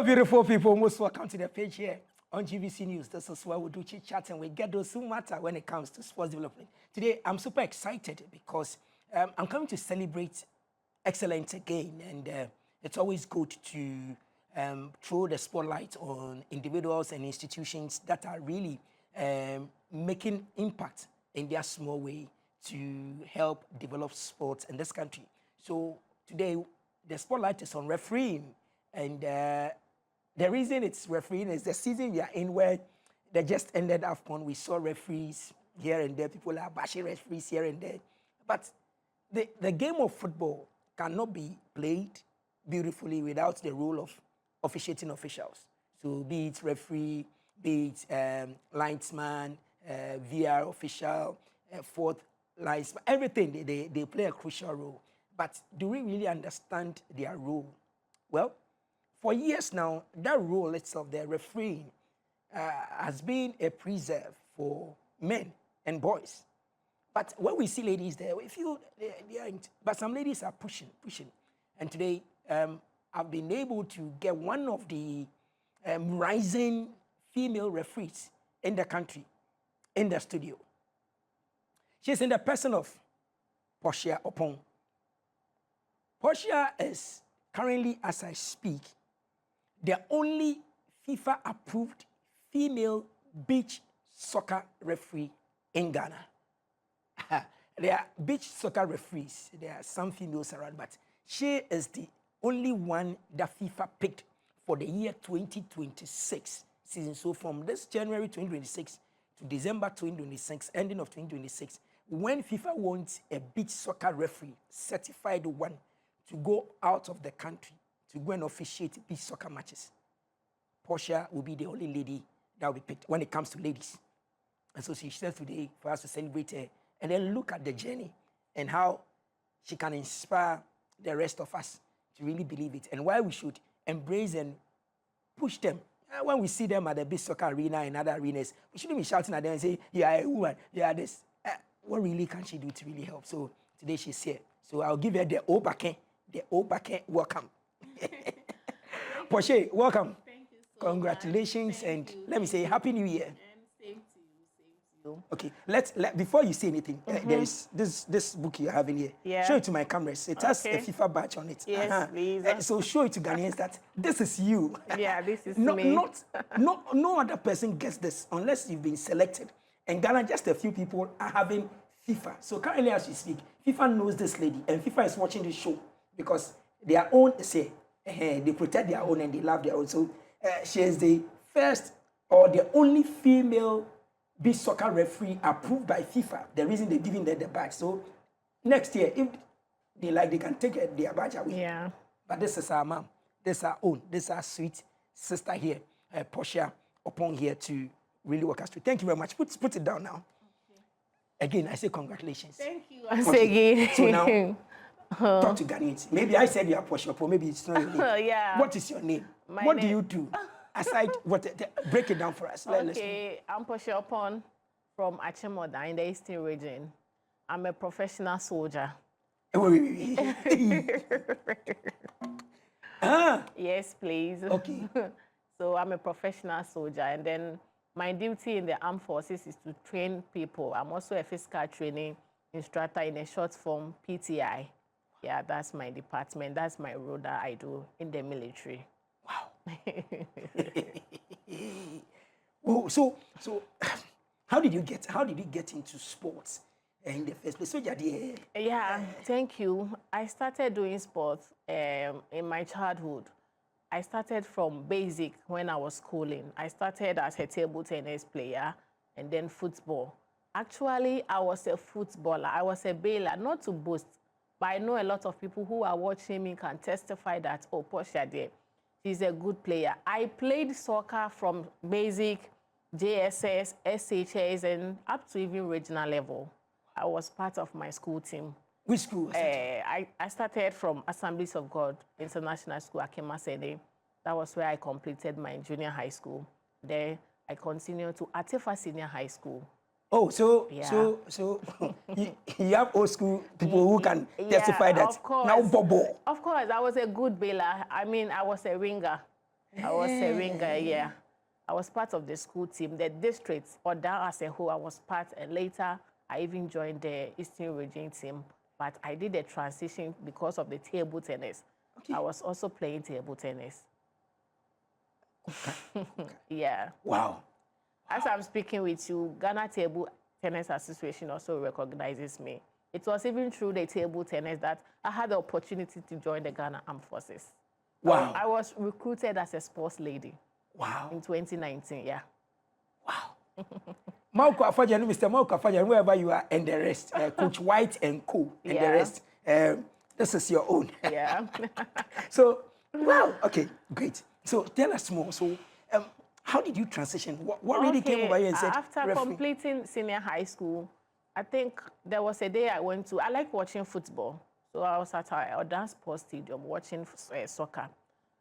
Beautiful people, most welcome to the page here on GBC News. This is where we do chit chat and we get those who matter when it comes to sports development. Today, I'm super excited because I'm coming to celebrate excellence again, and it's always good to throw the spotlight on individuals and institutions that are really making impact in their small way to help develop sports in this country. So today, the spotlight is on refereeing, and the reason it's refereeing is the season we are in where they just ended AFCON. We saw referees here and there. People are bashing referees here and there. But the game of football cannot be played beautifully without the role of officiating officials. So be it referee, be it linesman, VR official, fourth linesman, everything, they play a crucial role. But do we really understand their role? Well, for years now, that role itself, the refereeing, has been a preserve for men and boys. But when we see ladies there, we feel they aren't. But some ladies are pushing. And today, I've been able to get one of the rising female referees in the country, in the studio. She's in the person of Portia Oppong. Portia is currently, as I speak, the only FIFA-approved female beach soccer referee in Ghana. There are beach soccer referees. There are some females around, but she is the only one that FIFA picked for the year 2026 season. So from this January 2026 to December 2026, ending of 2026, when FIFA wants a beach soccer referee, certified one, to go out of the country to go and officiate beach soccer matches, Portia will be the only lady that will be picked when it comes to ladies. And so she said today for us to celebrate her and then look at the journey and how she can inspire the rest of us to really believe it and why we should embrace and push them. When we see them at the beach soccer arena and other arenas, we shouldn't be shouting at them and say, you are a woman, you are this. What really can she do to really help? So today she's here. So I'll give her the Obake, welcome. Portia, welcome. Thank you so Congratulations, much. and Thank you. let me say Happy New Year. And same to you. Okay, before you say anything, there is this book you have in here. Yeah. Show it to my cameras. It has a FIFA badge on it. Yes, please. So show it to Ghanaians that this is you. Yeah, this is no, me. No other person gets this unless you've been selected. And Ghana, just a few people are having FIFA. So currently, as we speak, FIFA knows this lady, and FIFA is watching this show because their own say they protect their own and they love their own. So she is the first or the only female beach soccer referee approved by FIFA. The reason they're giving them the badge. So next year, if they like, they can take their badge away. Yeah. But this is our mom. This is our own. This is our sweet sister here, Portia Oppong, here to really work us through. Thank you very much. Put it down now. Okay. Again, I say congratulations. Thank you. Okay. So now, talk to Ghanaians. Maybe I said you are Portia Oppong. Maybe it's not your name. Yeah. What is your name? What do you do? Aside, break it down for us. Okay, I'm Portia Oppong from Akyem Oda in the Eastern region. I'm a professional soldier. Wait. Yes, please. Okay. So I'm a professional soldier, and then my duty in the armed forces is to train people. I'm also a physical training instructor in a short form PTI. Yeah, that's my department. That's my role that I do in the military. Wow. Oh, so how did you get into sports in the first place? So yeah, thank you. I started doing sports in my childhood. I started from basic when I was schooling. I started as a table tennis player and then football. Actually, I was a footballer. I was a bailer, not to boast, but I know a lot of people who are watching me can testify that, oh, Portia there, she's a good player. I played soccer from basic, JSS, SHS, and up to even regional level. I was part of my school team. Which school was that? I started from Assemblies of God International School, Akyem Oda. That was where I completed my junior high school. Then I continued to Atefa Senior High School. Oh, so Yeah. so you have old school people who can testify that of course. now Bobo. Of course, I was a good bailer. I mean, I was a winger. I was serving, yeah. I was part of the school team, the district, or that as a whole, I was part, and later I even joined the Eastern Region team. But I did a transition because of the table tennis. Okay. I was also playing table tennis. Okay. Yeah. Wow. As I'm speaking with you, Ghana Table Tennis Association also recognizes me. It was even through the table tennis that I had the opportunity to join the Ghana Armed Forces. Wow. I was recruited as a sports lady. Wow. In 2019, yeah. Wow. Mauko Afajan, Mr. Mauko Afajan, wherever you are, and the rest, Coach White and co, and the rest. This is your own. Yeah. So, wow. Okay, great. So, tell us more. So, how did you transition? What really came over you and said, after completing senior high school, I think there was a day I went to, I like watching football. So I was at our dance sports stadium watching soccer.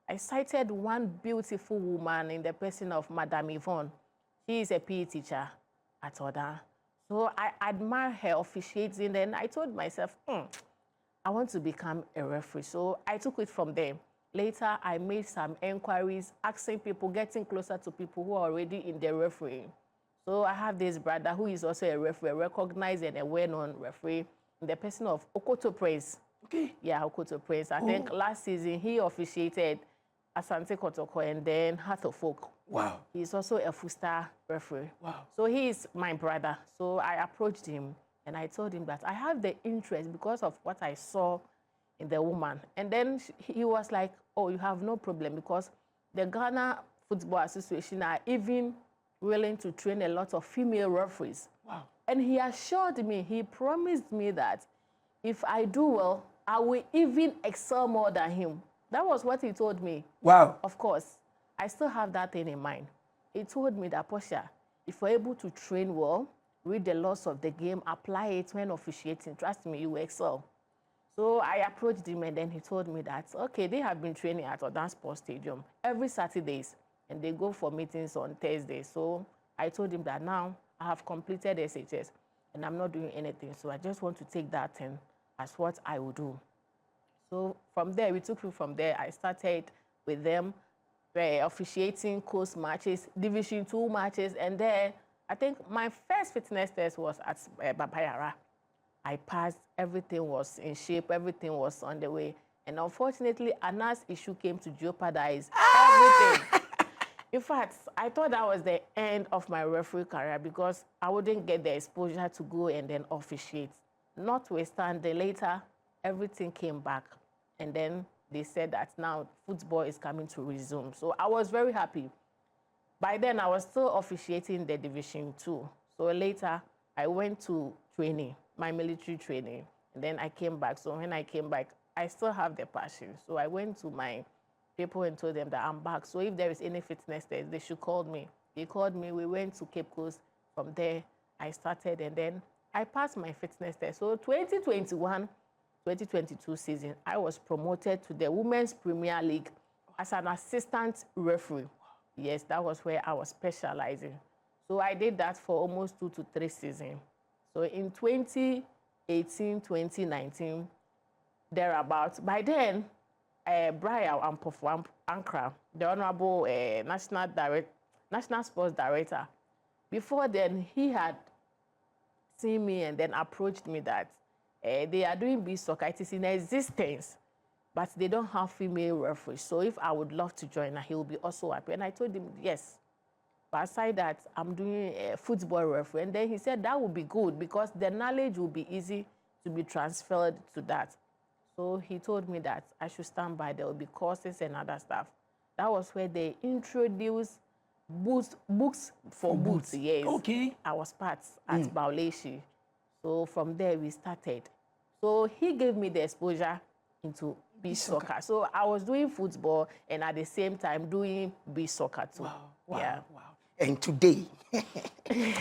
I sighted one beautiful woman in the person of Madame Yvonne. She is a PE teacher at Oda. So I admire her officiating. Then I told myself, I want to become a referee. So I took it from there. Later, I made some inquiries, asking people, getting closer to people who are already in the refereeing. So I have this brother who is also a referee, a recognized and a well-known referee, in the person of Okoto Prince. Okay. Yeah, Okoto Prince. I think last season he officiated Asante Kotoko and then Heart of Folk. Wow. He's also a Futsal referee. Wow. So he is my brother. So I approached him and I told him that I have the interest because of what I saw in the woman. And then he was like, oh, you have no problem because the Ghana Football Association are even willing to train a lot of female referees. Wow. And he assured me, he promised me that if I do well, I will even excel more than him. That was what he told me. Wow. Of course, I still have that thing in mind. He told me that, Portia, if you're able to train well, read the laws of the game, apply it when officiating, trust me, you will excel. So I approached him and then he told me that, okay, they have been training at Odan Sports Stadium every Saturdays and they go for meetings on Thursdays. So I told him that now I have completed SHS and I'm not doing anything. So I just want to take that thing as what I will do. So from there, we took it from there. I started with them officiating coast matches, Division 2 matches, and then I think my first fitness test was at Babayara. I passed, everything was in shape, everything was on the way. And unfortunately, Anna's issue came to jeopardize everything. In fact, I thought that was the end of my referee career because I wouldn't get the exposure to go and then officiate. Notwithstanding, later, everything came back. And then they said that now football is coming to resume. So I was very happy. By then, I was still officiating the Division 2. So later, I went to training, my military training. And then I came back. So when I came back, I still have the passion. So I went to my people and told them that I'm back. So if there is any fitness test, they should call me. They called me. We went to Cape Coast. From there, I started. And then I passed my fitness test. So 2021-2022 season, I was promoted to the Women's Premier League as an assistant referee. Yes, that was where I was specializing. So I did that for almost 2 to 3 seasons. So in 2018, 2019, thereabouts, by then, Brian Ampofo Ankra, the Honorable National Sports Director, before then, he had seen me and then approached me that they are doing beach soccer. It is in existence, but they don't have female referees. So if I would love to join, he will be also happy. And I told him, yes. But aside that, I'm doing a football referee. And then he said that would be good because the knowledge will be easy to be transferred to that. So he told me that I should stand by. There will be courses and other stuff. That was where they introduced books for boots. Yes. Okay. I was part at Bauleshi. So from there we started. So he gave me the exposure into beach soccer. So I was doing football and at the same time doing beach soccer too. Wow, wow, yeah. Wow. And today,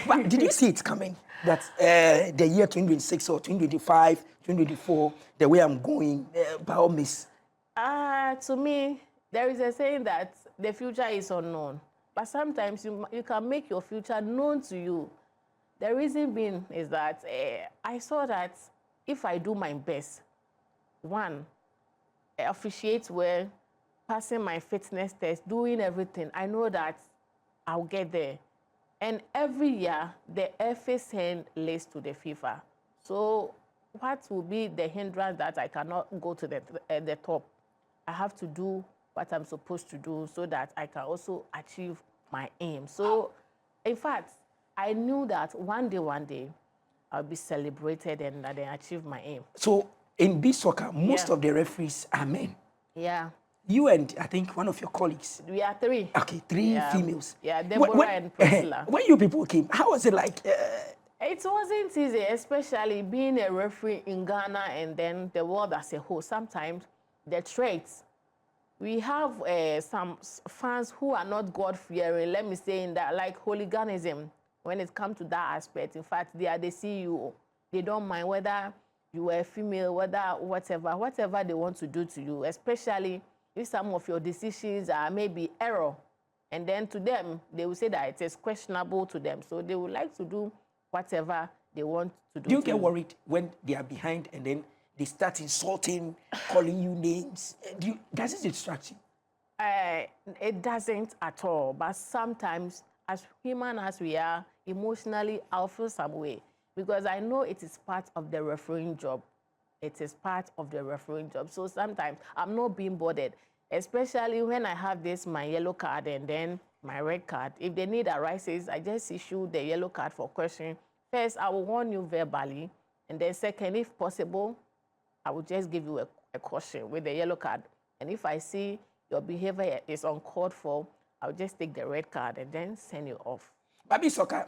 but did you see it coming? That the year 2026 or 2025, 2024, the way I'm going, by all means? To me, there is a saying that the future is unknown. But sometimes you can make your future known to you. The reason being is that I saw that if I do my best, one, officiate well, passing my fitness test, doing everything, I know that I'll get there. And every year, the FA send list to the FIFA. So what will be the hindrance that I cannot go to the top? I have to do what I'm supposed to do so that I can also achieve my aim. So, in fact, I knew that one day, I'll be celebrated and that I achieve my aim. So, in beach soccer, most of the referees are men. Yeah. You and I think one of your colleagues. We are three. Okay, three females. Yeah, Deborah and Priscilla. When you people came, how was it like? It wasn't easy, especially being a referee in Ghana and then the world as a whole. Sometimes the traits, we have some fans who are not God-fearing, let me say, in that, like hooliganism, when it comes to that aspect. In fact, they are the CEO. They don't mind whether you are a female, whether whatever they want to do to you, especially if some of your decisions are maybe error. And then to them, they will say that it is questionable to them. So they would like to do whatever they want to do. Do you get worried when they are behind and then they start insulting, calling you names? Does it distract you? It doesn't at all. But sometimes, as human as we are, emotionally, I'll feel some way. Because I know it is part of the refereeing job. It is part of the refereeing job. So sometimes I'm not being bothered, especially when I have my yellow card and then my red card. If the need arises, I just issue the yellow card for question. First, I will warn you verbally. And then second, if possible, I will just give you a caution with the yellow card. And if I see your behavior is uncalled for, I'll just take the red card and then send you off. But beach soccer,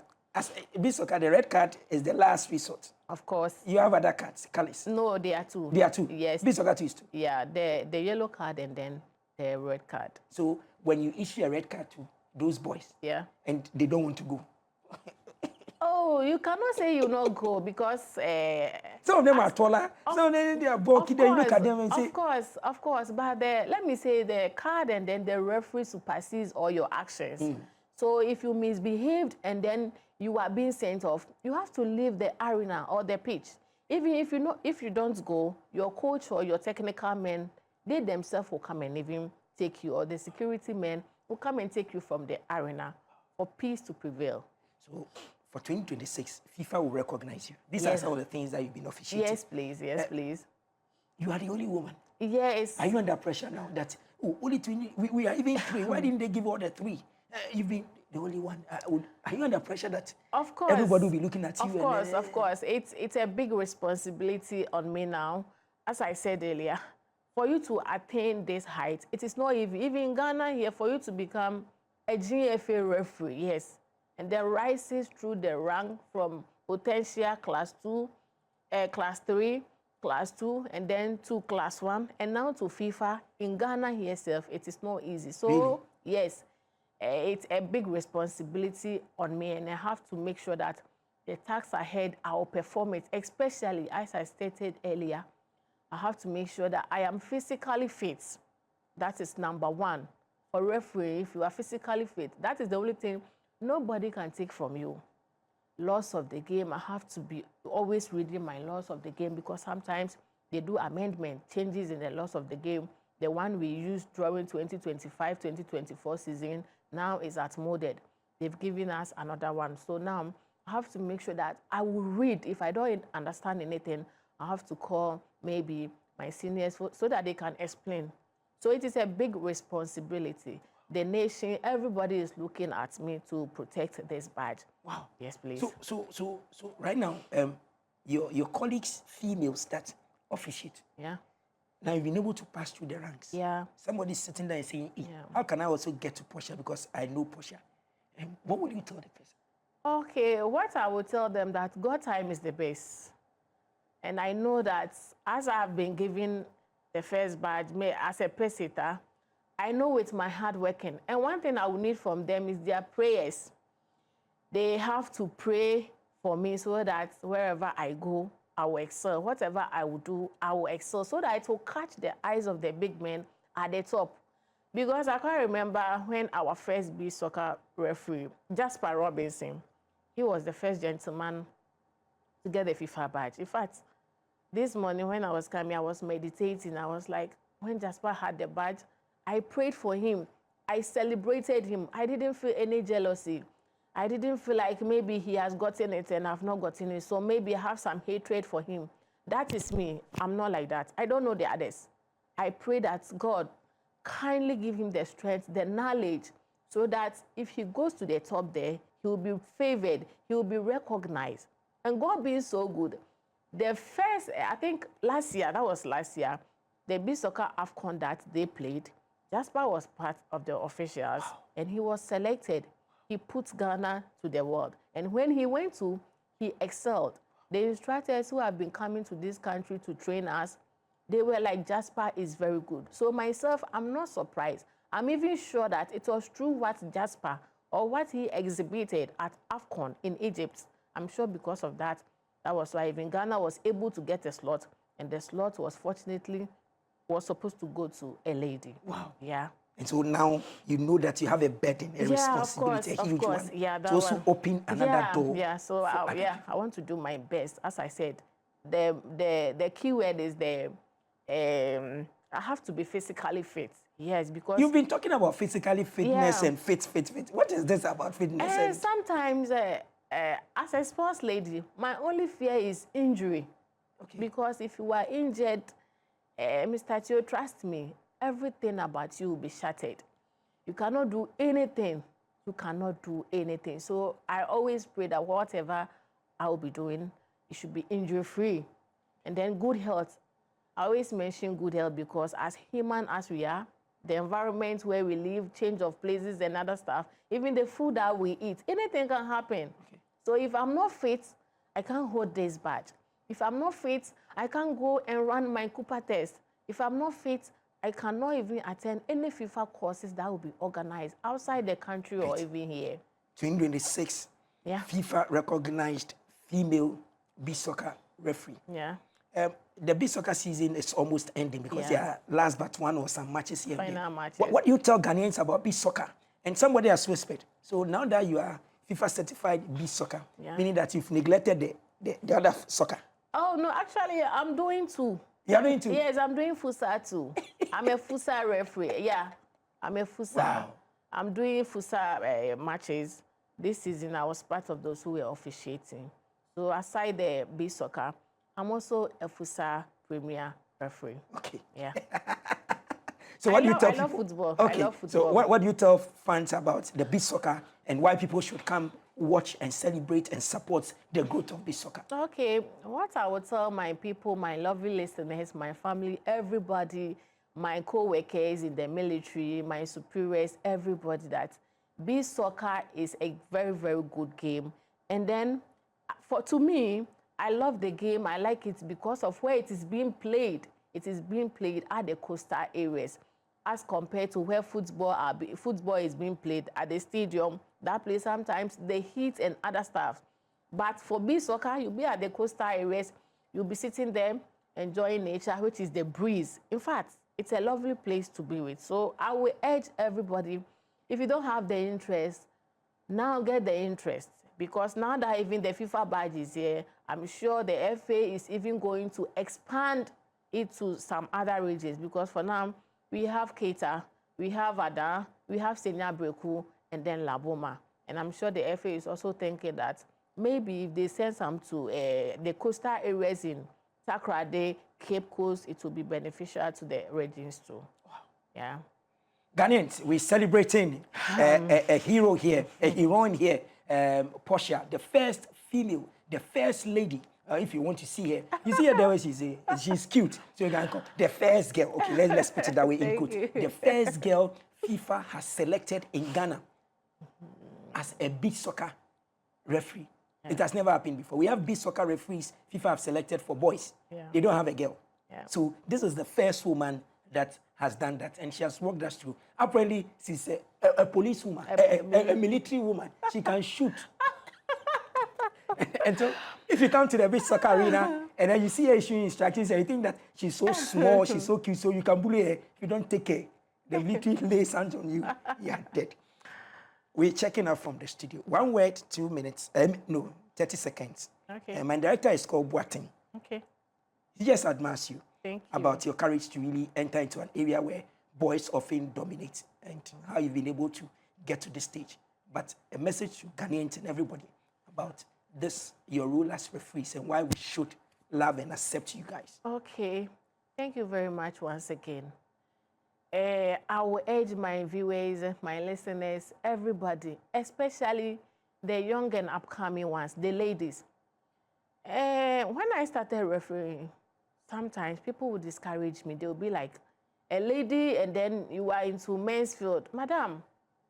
the red card is the last resort. Of course. You have other cards, colors? No, there are two. There are two? Yes. Beach soccer too is two? Yeah, the yellow card and then the red card. So when you issue a red card to those boys, yeah, and they don't want to go. Oh, you cannot say you not go because some of them are taller, some of them they are bulky. Then you look at them and say, of course. But let me say the card and then the referee supersedes all your actions. So if you misbehaved and then you are being sent off, you have to leave the arena or the pitch. Even if you don't go, your coach or your technical men, they themselves will come and even take you, or the security men will come and take you from the arena for peace to prevail. So for 2026, FIFA will recognize you. These are some of the things that you've been officiating. Yes, please. Yes, please. You are the only woman. Yes. Are you under pressure now that, only two, we are even three? Why didn't they give all the three? You've been the only one. Are you under pressure that of course everybody will be looking at you? Of course. It's a big responsibility on me now. As I said earlier, for you to attain this height, it is not easy. Even in Ghana here, for you to become a GFA referee, yes, and then rises through the rank from potential class 2, class 3, class 2, and then to class 1, and now to FIFA. In Ghana herself, it is not easy. So, really? Yes, it's a big responsibility on me, and I have to make sure that the tasks ahead, I will perform it, especially, as I stated earlier, I have to make sure that I am physically fit. That is number one. For referee, if you are physically fit, that is the only thing nobody can take from you. Laws of the game, I have to be always reading my laws of the game, because sometimes they do amendment, changes in the laws of the game. The one we used during 2025-2024 season now is outmoded. They've given us another one. So now I have to make sure that I will read. If I don't understand anything, I have to call maybe my seniors so that they can explain. So it is a big responsibility. The nation, everybody is looking at me to protect this badge. Wow. Yes, please. So right now, your colleagues, females that officiate. Yeah. Now you've been able to pass through the ranks. Yeah. Somebody's sitting there and saying, how can I also get to Portia because I know Portia? And what would you tell the person? Okay, what I would tell them that God time is the best. And I know that as I've been given the first badge as a pesita, I know with my hard working. And one thing I will need from them is their prayers. They have to pray for me so that wherever I go, I will excel. Whatever I will do, I will excel, so that it will catch the eyes of the big men at the top. Because I can remember when our first beach soccer referee, Jasper Robinson, he was the first gentleman to get the FIFA badge. In fact, this morning when I was coming, I was meditating. I was like, when Jasper had the badge, I prayed for him. I celebrated him. I didn't feel any jealousy. I didn't feel like maybe he has gotten it and I've not gotten it, so maybe I have some hatred for him. That is me. I'm not like that. I don't know the others. I pray that God kindly give him the strength, the knowledge, so that if he goes to the top there, he will be favored, he will be recognized. And God being so good, the first, I think last year, the Beach Soccer AFCON that they played, Jasper was part of the officials, and he was selected. He put Ghana to the world. And when he went to, he excelled. The instructors who have been coming to this country to train us, they were like, Jasper is very good. So myself, I'm not surprised. I'm even sure that it was true what Jasper or what he exhibited at AFCON in Egypt. I'm sure because of that, that was why even Ghana was able to get a slot. And the slot was fortunately was supposed to go to a lady. Wow. Yeah. And so now you know that you have a burden, a responsibility, a huge one. Yeah, to also open another door. Yeah, so I want to do my best. As I said, the key word is I have to be physically fit. Yes, because you've been talking about physically fitness and fit. What is this about fitness? Sometimes, as a sports lady, my only fear is injury. Okay. Because if you are injured, Mr. Tio, trust me, everything about you will be shattered. You cannot do anything. You cannot do anything. So I always pray that whatever I will be doing, it should be injury-free. And then good health. I always mention good health because as human as we are, the environment where we live, change of places and other stuff, even the food that we eat, anything can happen. Okay. So if I'm not fit, I can't hold this badge. If I'm not fit, I can't go and run my Cooper test. If I'm not fit, I cannot even attend any FIFA courses that will be organized outside the country or even here. 2026, FIFA recognized female beach soccer referee. Yeah. The beach soccer season is almost ending because there are last but one or some matches here. Final matches. What do you tell Ghanaians about beach soccer? And somebody has whispered. So now that you are FIFA certified beach soccer, meaning that you've neglected the other soccer. Oh, no, actually, I'm doing two. You're doing two? Yes, I'm doing Futsal too. I'm a Futsal referee. Yeah, I'm a Futsal. Wow. I'm doing Futsal matches. This season, I was part of those who were officiating. So aside the beach soccer, I'm also a Futsal Premier referee. Okay. Yeah. So what do you tell people? I love football. Okay. I love football. So what do you tell fans about the beach soccer and why people should come watch and celebrate and support the growth of beach soccer? Okay, what I would tell my people, my lovely listeners, my family, everybody, my co-workers in the military, my superiors, everybody, that beach soccer is a very, very good game. And then, to me, I love the game. I like it because of where it is being played. It is being played at the coastal areas as compared to where football is being played at the stadium. That place sometimes the heat and other stuff. But for beach soccer, you'll be at the coastal areas. You'll be sitting there enjoying nature, which is the breeze. In fact, it's a lovely place to be with. So I will urge everybody, if you don't have the interest, now get the interest. Because now that even the FIFA badge is here, I'm sure the FA is even going to expand it to some other regions. Because for now, we have Keita, we have Ada, we have Senya Breku, and then Laboma. And I'm sure the FA is also thinking that maybe if they send some to the coastal areas in Takrade, Cape Coast, it will be beneficial to the regions too. Wow. Yeah. Ghanaians, we're celebrating a hero here, a heroine here, Portia, the first female, the first lady. If you want to see her, you see her there where she's cute. So you can call the first girl. Okay, let's put it that way in quotes. The first girl FIFA has selected in Ghana as a beach soccer referee. It has never happened before. We have beach soccer referees FIFA have selected for boys. They don't have a girl. So this is the first woman that has done that, and she has walked us through. Apparently, she's a policewoman, a military woman. She can shoot. And so, if you come to the beach soccer arena and then you see her issuing instructions and you think that she's so small, she's so cute, so you can bully her, if you don't take care, the military lays hands on you, you're dead. We're checking out from the studio. 1 word, 2 minutes, 30 seconds. Okay. My director is called Boateng. Okay. He just admires you. Thank you. About your courage to really enter into an area where boys often dominate and how you've been able to get to this stage. But a message to Ghanaians and everybody about this, your role as referees, and why we should love and accept you guys. Okay. Thank you very much once again. I will urge my viewers, my listeners, everybody, especially the young and upcoming ones, the ladies. When I started refereeing, sometimes people would discourage me. They will be like, a lady and then you are into men's field. Madam,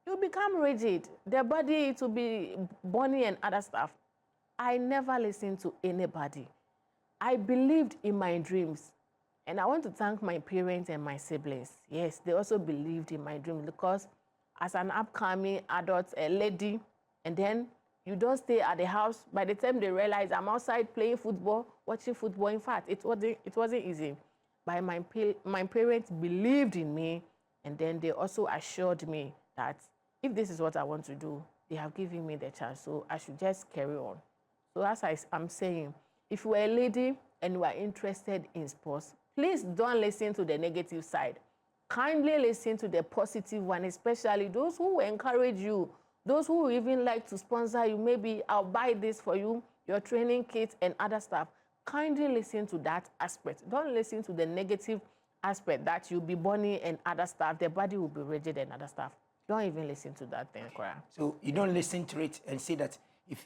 you become rigid. The body, it will be bony and other stuff. I never listened to anybody. I believed in my dreams. And I want to thank my parents and my siblings. Yes, they also believed in my dreams because as an upcoming adult, a lady, and then you don't stay at the house. By the time they realize I'm outside playing football, watching football, in fact, it wasn't easy. But my parents believed in me, and then they also assured me that if this is what I want to do, they have given me the chance, so I should just carry on. So as I'm saying, if you are a lady and you are interested in sports, please don't listen to the negative side. Kindly listen to the positive one, especially those who encourage you, those who even like to sponsor you. Maybe I'll buy this for you, your training kit and other stuff. Kindly listen to that aspect. Don't listen to the negative aspect that you'll be bony and other stuff. The body will be rigid and other stuff. Don't even listen to that thing, Cora. So you don't listen to it and say that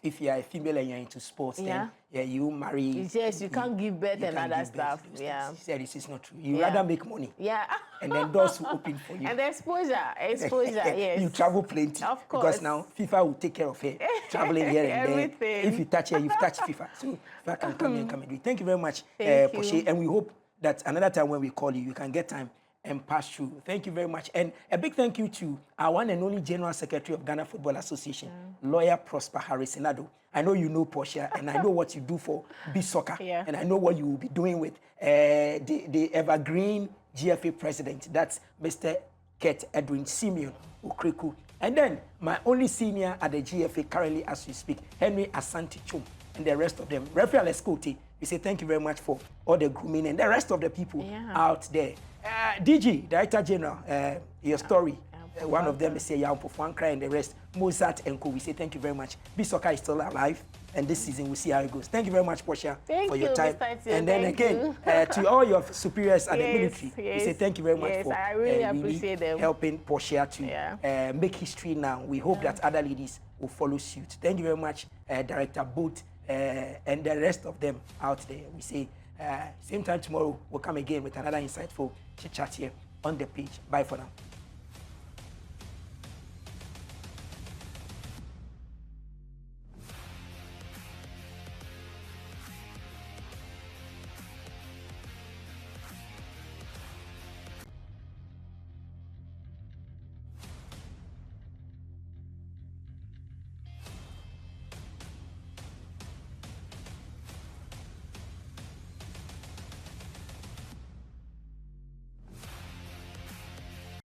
if you are a female and you're into sports, then you marry. Yes, you can't give birth and other stuff. Yeah. She said this is not true. You rather make money. Yeah. And then doors will open for you. And the exposure, yes. You travel plenty. Of course. Because now FIFA will take care of her. Traveling here and everything. there. If you touch her, you've touched FIFA. So FIFA can come here and come and do it. Thank you very much, Portia. And we hope that another time when we call you, you can get time and pass through. Thank you very much. And a big thank you to our one and only General Secretary of Ghana Football Association, Lawyer Prosper Harrisinado. I know you know Portia, and I know what you do for Beach Soccer, and I know what you will be doing with the evergreen GFA president. That's Mr. Kurt Edwin Simeon Okreku. And then my only senior at the GFA currently as we speak, Henry Asante Chum, and the rest of them. Referee Alex Cote, we say thank you very much for all the grooming and the rest of the people out there. DG, Director General, your story. One of them is Yao Pofuankra and the rest, Mozart and Co. We say thank you very much. Beach Soccer is still alive, and this season we'll see how it goes. Thank you very much, Portia, for your time. And then again, to all your superiors at the military, we say thank you very much for I really appreciate them helping Portia to make history now. We hope that other ladies will follow suit. Thank you very much, Director Boot, and the rest of them out there. We say same time tomorrow, we'll come again with another insightful chit-chat here on the page. Bye for now.